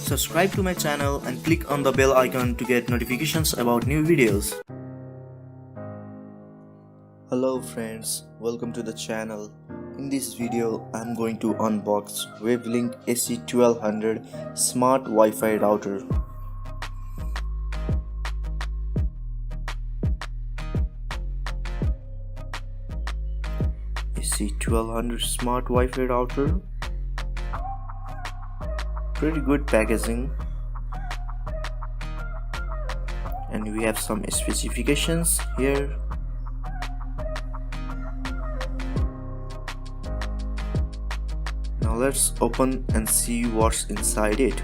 Subscribe to my channel and click on the bell icon to get notifications about new videos. Hello friends, welcome to the channel. In this video, I'm going to unbox WAVLINK AC1200 Smart Wi-Fi Router. AC1200 Smart Wi-Fi Router. Pretty good packaging. And we have some specifications here. Now let's open and see what's inside it.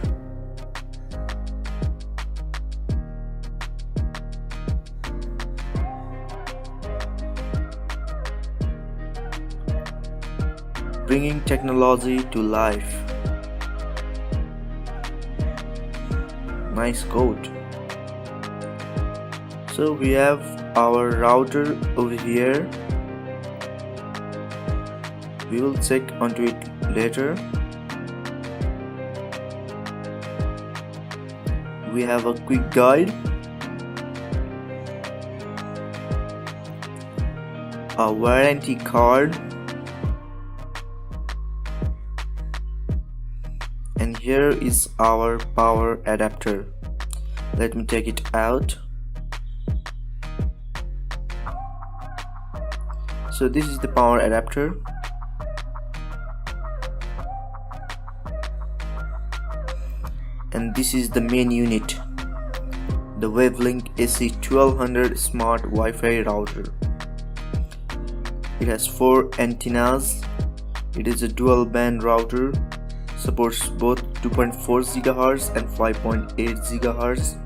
Bringing technology to life. Nice quote. So we have our router over here. We will check onto it later. We have a quick guide, a warranty card, and here is our power adapter. Let me take it out. So this is the power adapter. And this is the main unit, the WAVLINK AC1200 Smart Wi-Fi Router. It has 4 antennas. It is a dual band router, supports both 2.4 GHz and 5.8 GHz.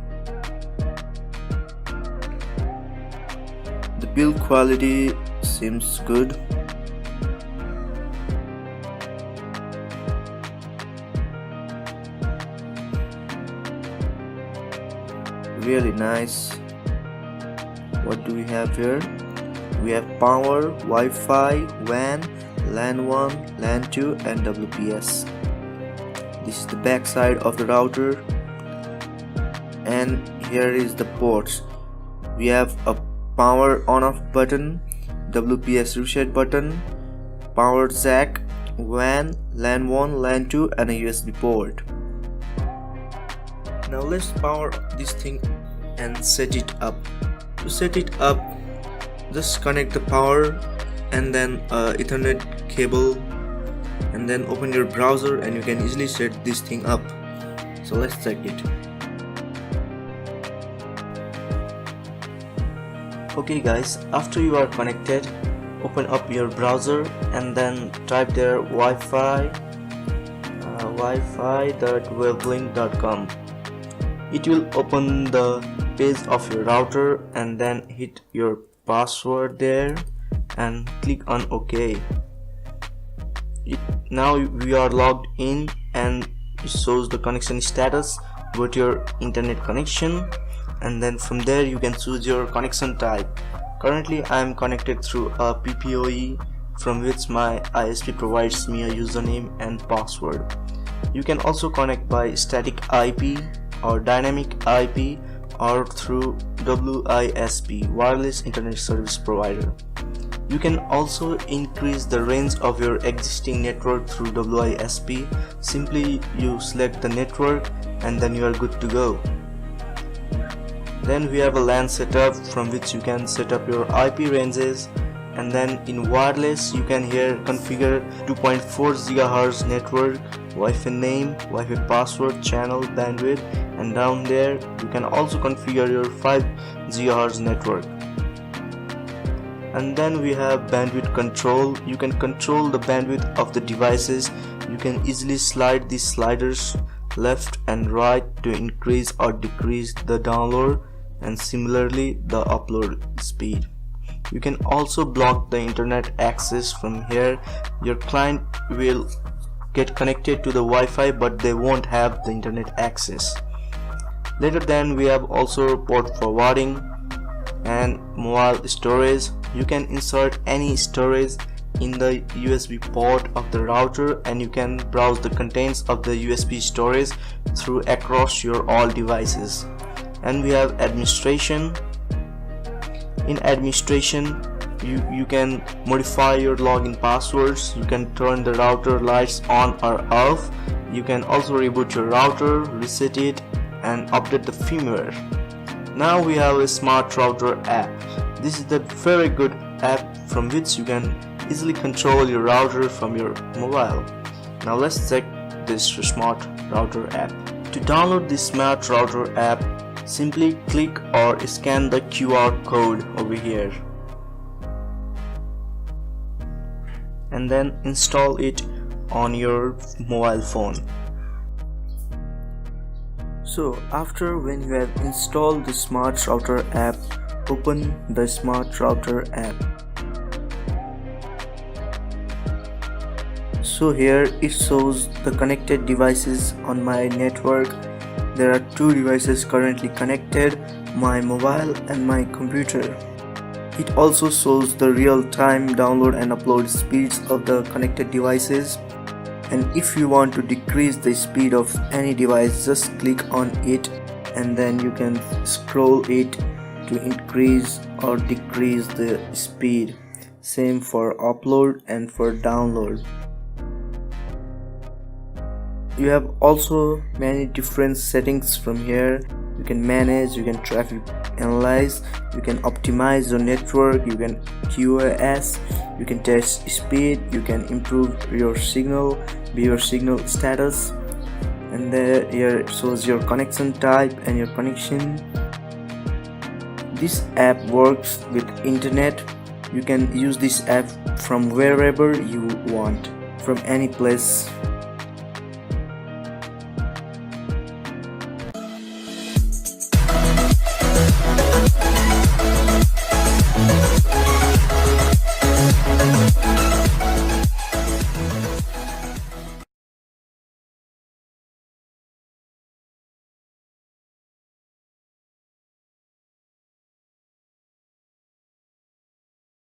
The build quality seems good. Really nice. What do we have here? We have power, Wi-Fi, WAN, LAN 1, LAN 2 and WPS. This is the back side of the router, and here is the ports. We have a power on off button, WPS reset button, power jack, WAN, LAN 1, LAN 2 and a USB port. Now let's power this thing and set it up. To set it up, just connect the power and then Ethernet cable, and then open your browser and you can easily set this thing up. So let's check it. Okay guys, after you are connected, open up your browser and then type there wifi.wavelink.com. It will open the page of your router, and then hit your password there and click on OK. Now we are logged in and it shows the connection status. Go to your internet connection, and then from there you can choose your connection type. Currently I am connected through a PPPoE, from which my ISP provides me a username and password. You can also connect by static IP or dynamic IP, or through WISP, wireless internet service provider. You can also increase the range of your existing network through WISP. Simply you select the network and then you are good to go. Then we have a LAN setup, from which you can set up your IP ranges, and then in wireless you can here configure 2.4 GHz network, Wi-Fi name, Wi-Fi password, channel, bandwidth, and down there you can also configure your 5 GHz network. And then we have bandwidth control. You can control the bandwidth of the devices. You can easily slide these sliders left and right to increase or decrease the download, and similarly the upload speed. You can also block the internet access. From here your client will get connected to the Wi-Fi, but they won't have the internet access. Later then we have also port forwarding and mobile storage. You can insert any storage in the USB port of the router, and you can browse the contents of the USB storage through across your all devices. And we have administration. In administration, you can modify your login passwords, you can turn the router lights on or off, you can also reboot your router, reset it, and update the firmware. Now we have a smart router app. This is the very good app from which you can easily control your router from your mobile. Now let's check this smart router app. To download this smart router app, simply click or scan the QR code over here and then install it on your mobile phone. So after when you have installed the smart router app, open the smart router app. So here it shows the connected devices on my network. There are two devices currently connected, my mobile and my computer. It also shows the real-time download and upload speeds of the connected devices. And if you want to decrease the speed of any device, just click on it and then you can scroll it to increase or decrease the speed. Same for upload and for download. You have also many different settings from here. You can manage, you can traffic analyze, you can optimize your network, you can QoS, you can test speed, you can improve your signal, your signal status, and there here it shows your connection type and your connection. This app works with internet. You can use this app from wherever you want, from any place.